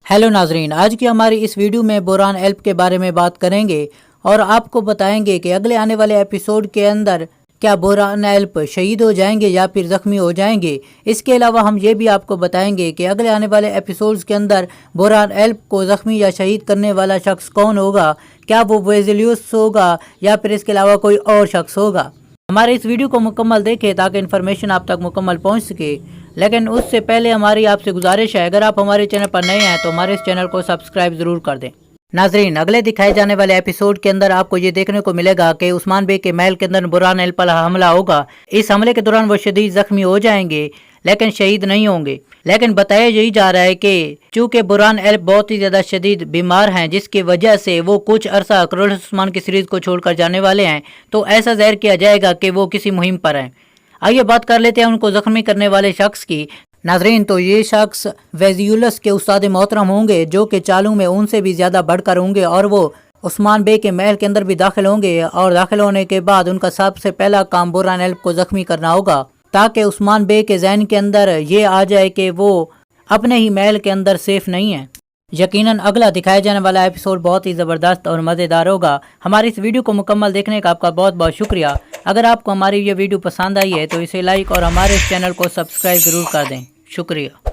Hello नाजरीन, आज की हमारी इस वीडियो में बुरहान एल्प के बारे में बात करेंगे और आपको बताएंगे कि अगले आने वाले एपिसोड के अंदर क्या बुरहान एल्प शहीद हो जाएंगे या फिर ज़ख्मी हो जाएंगे। इसके अलावा हम ये भी आपको बताएंगे कि अगले आने वाले एपिसोड्स के अंदर बुरहान एल्प को ज़ख्मी या शहीद करने वाला शख्स कौन होगा, क्या वो वेजिलियस होगा या फिर इसके अलावा कोई और शख्स होगा। हमारे इस वीडियो को मुकम्मल देखें ताकि इन्फॉर्मेशन आप तक मुकम्मल पहुंच सके। लेकिन उससे पहले हमारी आपसे गुजारिश है, अगर आप हमारे चैनल पर नए हैं तो हमारे इस चैनल को सब्सक्राइब ज़रूर कर दें। नाजरीन, अगले दिखाए जाने वाले एपिसोड के अंदर आपको ये देखने को मिलेगा कि उस्मान बे के महल के अंदर बुरहान एल्प पर हमला होगा। इस हमले के दौरान वो शदीद जख्मी हो जाएंगे लेकिन शहीद नहीं होंगे। लेकिन बताया यही जा रहा है कि चूँकि बुरहान एल्प बहुत ही ज़्यादा शदीद बीमार हैं, जिसकी वजह से वो कुछ अरसा करोड़ उस्मान की सीरीज़ को छोड़कर जाने वाले हैं, तो ऐसा ज़ाहिर किया जाएगा कि वो किसी मुहिम पर हैं। आइए बात कर लेते हैं उनको ज़ख्मी करने वाले शख्स की। नाजरीन, तो ये शख्स वेजियुलस के उस्ताद मोहतरम होंगे, जो कि चालू में उनसे भी ज़्यादा बढ़कर होंगे और वो उस्मान बे के महल के अंदर भी दाखिल होंगे। और दाखिल होने के बाद उनका सबसे पहला काम बुरहान एल्प को ज़ख्मी करना होगा, ताकि उस्मान बे के जहन के अंदर ये आ जाए कि वो अपने ही महल के अंदर सेफ नहीं है। यकीनन अगला दिखाया जाने वाला एपिसोड बहुत ही ज़बरदस्त और मज़ेदार होगा। हमारी इस वीडियो को मुकम्मल देखने का आपका बहुत बहुत शुक्रिया। अगर आपको हमारी ये वीडियो पसंद आई है तो इसे लाइक और हमारे इस चैनल को सब्सक्राइब ज़रूर कर दें। शुक्रिया।